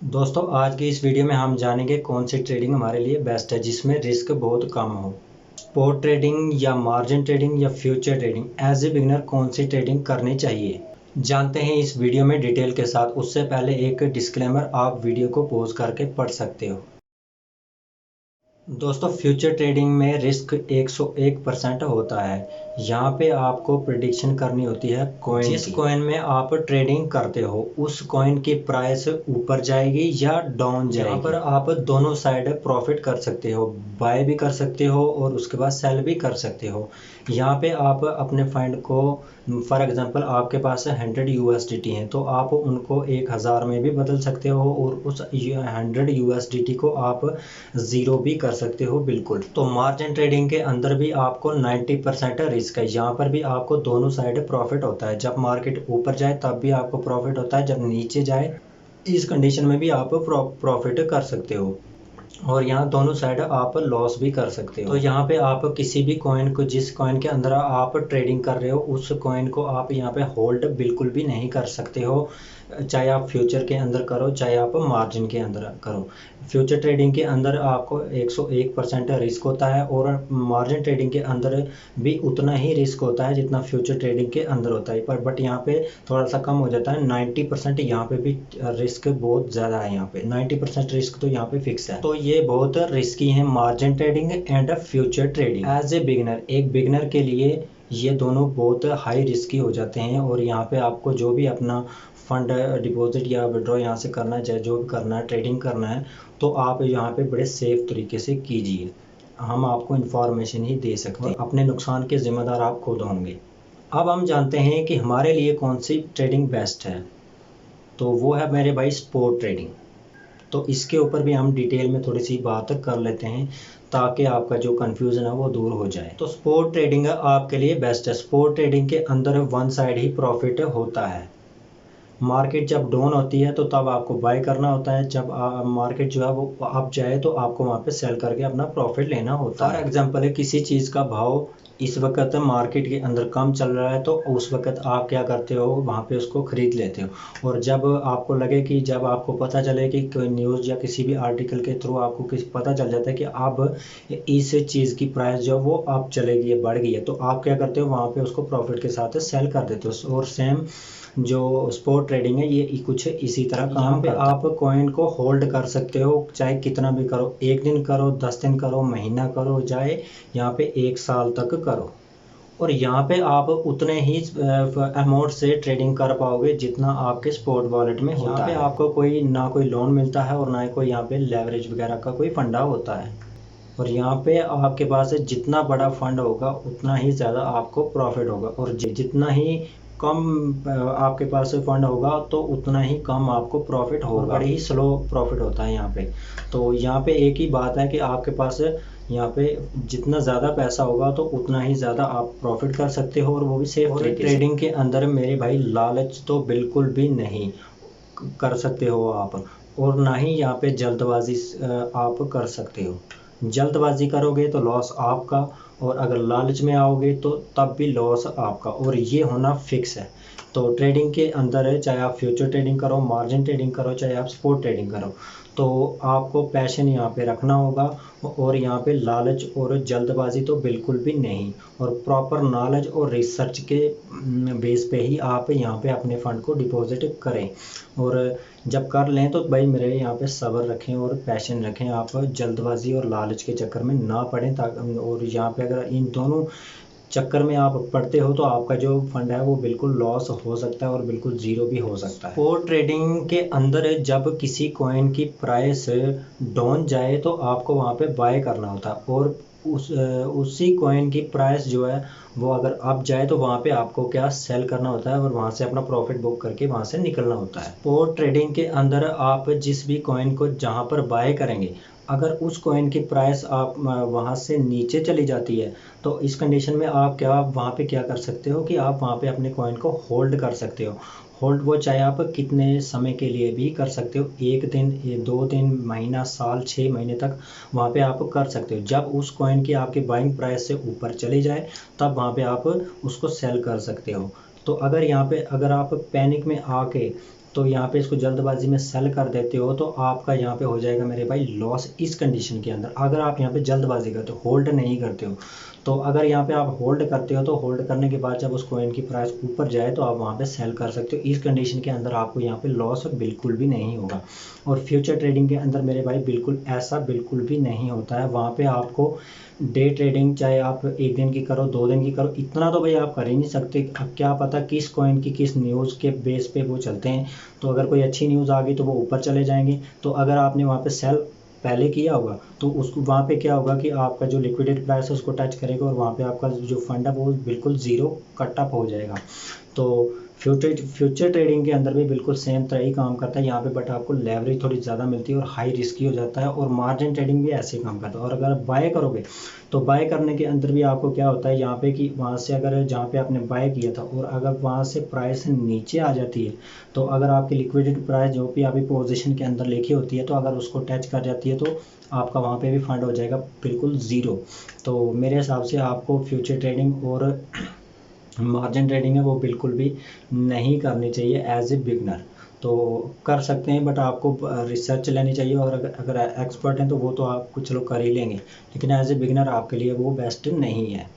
दोस्तों आज की इस वीडियो में हम जानेंगे कौन सी ट्रेडिंग हमारे लिए बेस्ट है जिसमें रिस्क बहुत कम हो। स्पॉट ट्रेडिंग या मार्जिन ट्रेडिंग या future trading, as a beginner कौन सी ट्रेडिंग करनी चाहिए, जानते हैं इस वीडियो में डिटेल के साथ। उससे पहले एक डिस्क्लेमर, आप वीडियो को पॉज करके पढ़ सकते हो। दोस्तों फ्यूचर ट्रेडिंग में रिस्क 101% होता है। यहाँ पे आपको प्रिडिक्शन करनी होती है कॉइन जिस कॉइन में आप ट्रेडिंग करते हो उस कॉइन की प्राइस ऊपर जाएगी या डाउन जाएगी। यहाँ पर आप दोनों साइड प्रॉफिट कर सकते हो, बाय भी कर सकते हो और उसके बाद सेल भी कर सकते हो। यहाँ पे आप अपने फंड को, फॉर एग्जांपल आपके पास 100 USDT हैं तो आप उनको 1000 में भी बदल सकते हो और उस 100 USDT को आप ज़ीरो भी कर सकते हो। बिल्कुल। तो मार्जिन ट्रेडिंग के अंदर भी आपको 90% रिस्क है। यहाँ पर भी आपको दोनों साइड प्रॉफिट होता है। जब मार्केट ऊपर जाए तब भी आपको प्रॉफिट होता है, जब नीचे जाए इस कंडीशन में भी आप प्रॉफिट कर सकते हो और यहाँ दोनों साइड आप लॉस भी कर सकते हो। तो यहाँ पे आप किसी भी कॉइन को, जिस कॉइन के अंदर आप ट्रेडिंग कर रहे हो उस कॉइन को आप यहाँ पे होल्ड बिल्कुल भी नहीं कर सकते हो, चाहे आप फ्यूचर के अंदर करो चाहे आप मार्जिन के अंदर करो। फ्यूचर ट्रेडिंग के अंदर आपको 101% रिस्क होता है और मार्जिन ट्रेडिंग के अंदर भी उतना ही रिस्क होता है जितना फ्यूचर ट्रेडिंग के अंदर होता है, पर बट यहाँ पे थोड़ा सा कम हो जाता है। 90% यहाँ पे भी रिस्क बहुत ज़्यादा है। यहाँ पे 90% रिस्क तो यहाँ पे फिक्स है। तो ये बहुत रिस्की है margin trading and future trading. As a beginner, एक बिगिनर के लिए ये दोनों बहुत हाई रिस्की हो जाते हैं और यहाँ पे आपको जो भी अपना फंड डिपॉजिट या विड्रॉ यहाँ से करना है, चाहे जो भी करना है, ट्रेडिंग करना है, तो आप यहाँ पे बड़े सेफ तरीके से कीजिए। हम आपको इन्फॉर्मेशन ही दे सकते हैं, अपने नुकसान के जिम्मेदार आप खुद होंगे। अब हम जानते हैं कि हमारे लिए कौन सी ट्रेडिंग बेस्ट है, तो वो है मेरे भाई स्पॉट ट्रेडिंग। तो इसके ऊपर भी हम डिटेल में थोड़ी सी बात कर लेते हैं ताकि आपका जो कंफ्यूजन है वो दूर हो जाए। तो स्पॉट ट्रेडिंग आपके लिए बेस्ट है। स्पॉट ट्रेडिंग के अंदर वन साइड ही प्रॉफिट होता है। मार्केट जब डाउन होती है तो तब आपको बाय करना होता है, जब मार्केट जो है वो अप जाए तो आपको वहाँ पे सेल करके अपना प्रॉफिट लेना होता है। फॉर एग्जांपल है, किसी चीज़ का भाव इस वक्त मार्केट के अंदर कम चल रहा है तो उस वक्त आप क्या करते हो, वहाँ पे उसको खरीद लेते हो। और जब आपको लगे कि, जब आपको पता चले कि कोई न्यूज़ या किसी भी आर्टिकल के थ्रू आपको किसी पता चल जाता है कि अब इस चीज़ की प्राइस जो वो अब चलेगी है, बढ़ गई है, तो आप क्या करते हो, वहाँ पे उसको प्रॉफिट के साथ सेल कर देते हो। और सेम जो स्पॉट ट्रेडिंग है ये कुछ इसी तरह काम पे आप कॉइन को होल्ड कर सकते हो, चाहे कितना भी करो, 1 दिन करो, 10 दिन करो, महीना करो, चाहे यहाँ पे 1 साल तक करो। और यहाँ पे आप उतने ही अमाउंट से ट्रेडिंग कर पाओगे जितना आपके स्पॉट वॉलेट में होता है। यहाँ पे आपको कोई ना कोई लोन मिलता है और ना ही कोई यहाँ पे लेवरेज वगैरह का कोई फंडा होता है। और यहाँ पे आपके पास जितना बड़ा फंड होगा उतना ही ज़्यादा आपको प्रॉफिट होगा और जितना ही कम आपके पास फंड होगा तो उतना ही कम आपको प्रॉफिट होगा। बड़ी ही स्लो प्रॉफिट होता है यहाँ पे। तो यहाँ पे एक ही बात है कि आपके पास यहाँ पे जितना ज़्यादा पैसा होगा तो उतना ही ज़्यादा आप प्रॉफिट कर सकते हो और वो भी सेफ तरीके से। ट्रेडिंग के अंदर मेरे भाई लालच तो बिल्कुल भी नहीं कर सकते हो आप, और ना ही यहाँ पे जल्दबाजी आप कर सकते हो। जल्दबाजी करोगे तो लॉस आपका, और अगर लालच में आओगे तो तब भी लॉस आपका, और ये होना फिक्स है। तो ट्रेडिंग के अंदर है, चाहे आप फ्यूचर ट्रेडिंग करो, मार्जिन ट्रेडिंग करो, चाहे आप स्पॉट ट्रेडिंग करो, तो आपको पैशन यहाँ पे रखना होगा और यहाँ पे लालच और जल्दबाजी तो बिल्कुल भी नहीं। और प्रॉपर नॉलेज और रिसर्च के बेस पे ही आप यहाँ पे अपने फंड को डिपॉजिट करें। और जब कर लें तो भाई मेरे यहाँ पे सब्र रखें और पैशन रखें, आप जल्दबाजी और लालच के चक्कर में ना पड़ें। और यहाँ पे अगर इन दोनों चक्कर में आप पढ़ते हो तो आपका जो फंड है वो बिल्कुल लॉस हो सकता है और बिल्कुल ज़ीरो भी हो सकता है। स्पॉट ट्रेडिंग के अंदर जब किसी कॉइन की प्राइस डाउन जाए तो आपको वहाँ पे बाय करना होता है, और उसी कॉइन की प्राइस जो है वो अगर अप जाए तो वहाँ पे आपको क्या सेल करना होता है और वहाँ से अपना प्रॉफिट बुक करके वहाँ से निकलना होता है। स्पॉट ट्रेडिंग के अंदर आप जिस भी कॉइन को जहाँ पर बाय करेंगे, अगर उस कॉइन की प्राइस आप वहाँ से नीचे चली जाती है तो इस कंडीशन में आप वहाँ पे क्या कर सकते हो कि आप वहाँ पे अपने कॉइन को होल्ड कर सकते हो। होल्ड वो चाहे आप कितने समय के लिए भी कर सकते हो, 1 दिन, 2 दिन, महीना, साल, 6 महीने तक वहाँ पे आप कर सकते हो। जब उस कॉइन की आपकी बाइंग प्राइस से ऊपर चली जाए तब वहाँ पे आप उसको सेल कर सकते हो। तो अगर यहाँ पे अगर आप पैनिक में आके तो यहाँ पे इसको जल्दबाजी में सेल कर देते हो तो आपका यहाँ पे हो जाएगा मेरे भाई लॉस इस कंडीशन के अंदर। अगर आप यहाँ पे जल्दबाजी करते हो, होल्ड नहीं करते हो, तो अगर यहाँ पे आप होल्ड करते हो तो होल्ड करने के बाद जब उस कॉइन की प्राइस ऊपर जाए तो आप वहाँ पे सेल कर सकते हो। इस कंडीशन के अंदर आपको यहाँ पे लॉस बिल्कुल भी नहीं होगा। और फ्यूचर ट्रेडिंग के अंदर मेरे भाई बिल्कुल ऐसा बिल्कुल भी नहीं होता है। वहाँ पे आपको डे ट्रेडिंग चाहे आप 1 दिन की करो 2 दिन की करो, इतना तो भाई आप कर ही नहीं सकते। अब क्या पता किस कॉइन की किस न्यूज़ के बेस पे वो चलते हैं। तो अगर कोई अच्छी न्यूज़ आ गई तो वो ऊपर चले जाएंगे। तो अगर आपने वहाँ पे सेल पहले किया होगा तो उसको वहाँ पे क्या होगा कि आपका जो लिक्विडेट प्राइस है उसको टच करेगा और वहाँ पे आपका जो फंड है वो बिल्कुल ज़ीरो कट अप हो जाएगा। तो फ्यूचर ट्रेडिंग के अंदर भी बिल्कुल सेम तरह ही काम करता है यहाँ पे, बट आपको लेवरेज थोड़ी ज़्यादा मिलती है और हाई रिस्की हो जाता है। और मार्जिन ट्रेडिंग भी ऐसे ही काम करता है। और अगर बाय करोगे तो बाय करने के अंदर भी आपको क्या होता है यहाँ पे कि वहाँ से अगर जहाँ पे आपने बाय किया था और अगर वहाँ से प्राइस नीचे आ जाती है तो अगर आपकी लिक्विडिटी प्राइस जो भी आपकी पोजीशन के अंदर लिखी होती है तो अगर उसको टच कर जाती है तो आपका वहाँ पे भी फंड हो जाएगा बिल्कुल ज़ीरो। तो मेरे हिसाब से आपको फ्यूचर ट्रेडिंग और मार्जिन ट्रेडिंग है वो बिल्कुल भी नहीं करनी चाहिए एज ए बिगनर। तो कर सकते हैं बट आपको रिसर्च लेनी चाहिए और अगर एक्सपर्ट हैं तो वो तो आप कुछ लोग कर ही लेंगे, लेकिन एज ए बिगनर आपके लिए वो बेस्ट नहीं है।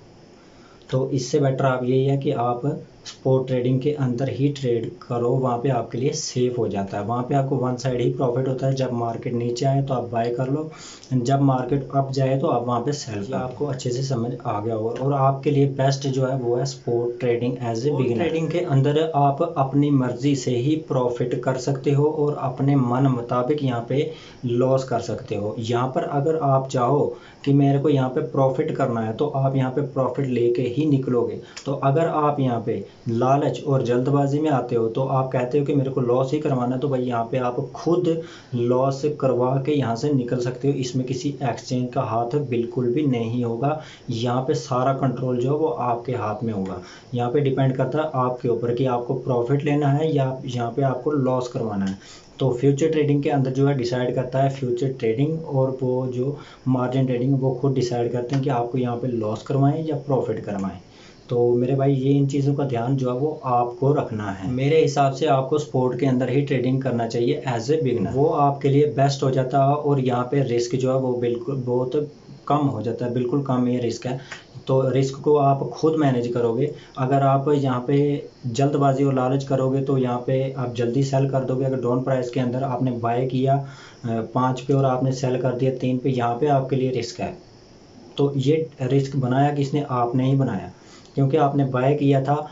तो इससे बेटर आप यही है कि आप स्पॉट ट्रेडिंग के अंदर ही ट्रेड करो, वहाँ पे आपके लिए सेफ हो जाता है। वहाँ पे आपको वन साइड ही प्रॉफिट होता है। जब मार्केट नीचे आए तो आप बाय कर लो, जब मार्केट अप जाए तो आप वहाँ पे सेल कर। आपको अच्छे से समझ आ गया होगा। और आपके लिए बेस्ट जो है वो है spot trading as a beginner. Trading के अंदर आप अपनी मर्जी से ही प्रॉफिट कर सकते हो और अपने मन मुताबिक यहाँ पे लॉस कर सकते हो। यहाँ पर अगर आप चाहो कि मेरे को यहाँ पे प्रॉफिट करना है तो आप यहाँ पे प्रॉफिट लेके ही निकलोगे। तो अगर आप यहाँ पे लालच और जल्दबाजी में आते हो तो आप कहते हो कि मेरे को लॉस ही करवाना है, तो भाई यहाँ पे आप खुद लॉस करवा के यहाँ से निकल सकते हो। इसमें किसी एक्सचेंज का हाथ बिल्कुल भी नहीं होगा। यहाँ पे सारा कंट्रोल जो है वो आपके हाथ में होगा। यहाँ पे डिपेंड करता है आपके ऊपर कि आपको प्रॉफिट लेना है या यहाँ पे आपको लॉस करवाना है। तो फ्यूचर ट्रेडिंग के अंदर जो है डिसाइड करता है फ्यूचर ट्रेडिंग, और वो जो मार्जिन ट्रेडिंग वो खुद डिसाइड करते हैं कि आपको यहाँ पे लॉस करवाएं या प्रॉफिट करवाएं। तो मेरे भाई ये इन चीज़ों का ध्यान जो है वो आपको रखना है। मेरे हिसाब से आपको स्पोर्ट के अंदर ही ट्रेडिंग करना चाहिए एज ए बिगनर, वो आपके लिए बेस्ट हो जाता है। और यहाँ पे रिस्क जो है वो बिल्कुल बहुत कम हो जाता है, बिल्कुल कम ये रिस्क है। तो रिस्क को आप खुद मैनेज करोगे। अगर आप यहाँ पे जल्दबाजी और लालच करोगे तो यहाँ पे आप जल्दी सेल कर दोगे। अगर डाउन प्राइस के अंदर आपने बाय किया 5 पे और आपने सेल कर दिया 3 पे, यहाँ पे आपके लिए रिस्क है। तो ये रिस्क बनाया किसने? आपने ही बनाया, क्योंकि आपने बाय किया था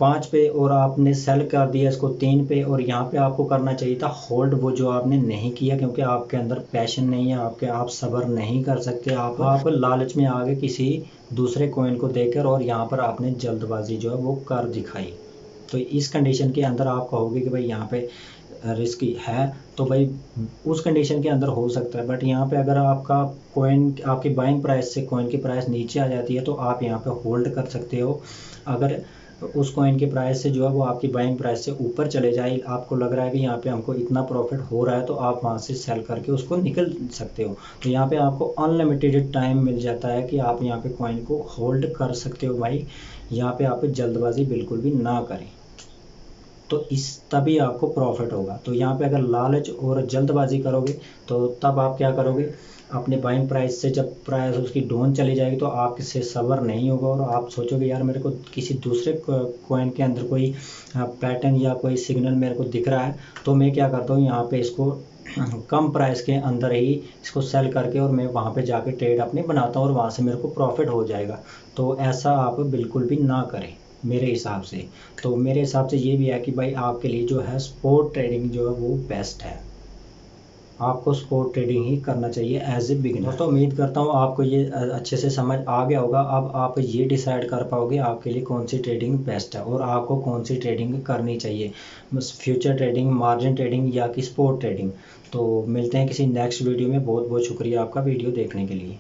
5 पे और आपने सेल कर दिया इसको 3 पे। और यहाँ पे आपको करना चाहिए था होल्ड, वो जो आपने नहीं किया क्योंकि आपके अंदर पैशन नहीं है, आप सब्र नहीं कर सकते। आप लालच में आ गए किसी दूसरे कॉइन को देखकर और यहाँ पर आपने जल्दबाजी जो है वो कर दिखाई। तो इस कंडीशन के अंदर आप कहोगे कि भाई यहाँ पे रिस्क है, तो भाई उस कंडीशन के अंदर हो सकता है। बट यहाँ पे अगर आपका कॉइन आपकी बाइंग प्राइस से कॉइन की प्राइस नीचे आ जाती है तो आप यहाँ पे होल्ड कर सकते हो। अगर उस कॉइन की प्राइस से जो है वो आपकी बाइंग प्राइस से ऊपर चले जाए, आपको लग रहा है कि यहाँ पे हमको इतना प्रॉफिट हो रहा है, तो आप वहाँ से सेल करके उसको निकल सकते हो। तो यहाँ पे आपको अनलिमिटेड टाइम मिल जाता है कि आप यहाँ पे कॉइन को होल्ड कर सकते हो भाई। यहाँ पे आप जल्दबाजी बिल्कुल भी ना करें, तो तभी आपको प्रॉफिट होगा। तो यहाँ पे अगर लालच और जल्दबाजी करोगे तो तब आप क्या करोगे? अपने बाइंग प्राइस से जब प्राइस उसकी डाउन चली जाएगी तो आपसे सब्र नहीं होगा और आप सोचोगे यार मेरे को किसी दूसरे कॉइन के अंदर कोई पैटर्न या कोई सिग्नल मेरे को दिख रहा है, तो मैं क्या करता हूँ यहाँ पे इसको कम प्राइस के अंदर ही इसको सेल करके और मैं वहाँ पे जाके ट्रेड अपने बनाता हूँ और वहाँ से मेरे को प्रॉफिट हो जाएगा। तो ऐसा आप बिल्कुल भी ना करें मेरे हिसाब से। तो मेरे हिसाब से ये भी है कि भाई आपके लिए जो है स्पॉट ट्रेडिंग जो है वो बेस्ट है। आपको स्पॉट ट्रेडिंग ही करना चाहिए एज ए बिगिनर। दोस्तों उम्मीद करता हूँ आपको ये अच्छे से समझ आ गया होगा। अब आप ये डिसाइड कर पाओगे आपके लिए कौन सी ट्रेडिंग बेस्ट है और आपको कौन सी ट्रेडिंग करनी चाहिए, फ्यूचर ट्रेडिंग, मार्जिन ट्रेडिंग या कि स्पॉट ट्रेडिंग। तो मिलते हैं किसी नेक्स्ट वीडियो में। बहुत बहुत शुक्रिया आपका वीडियो देखने के लिए।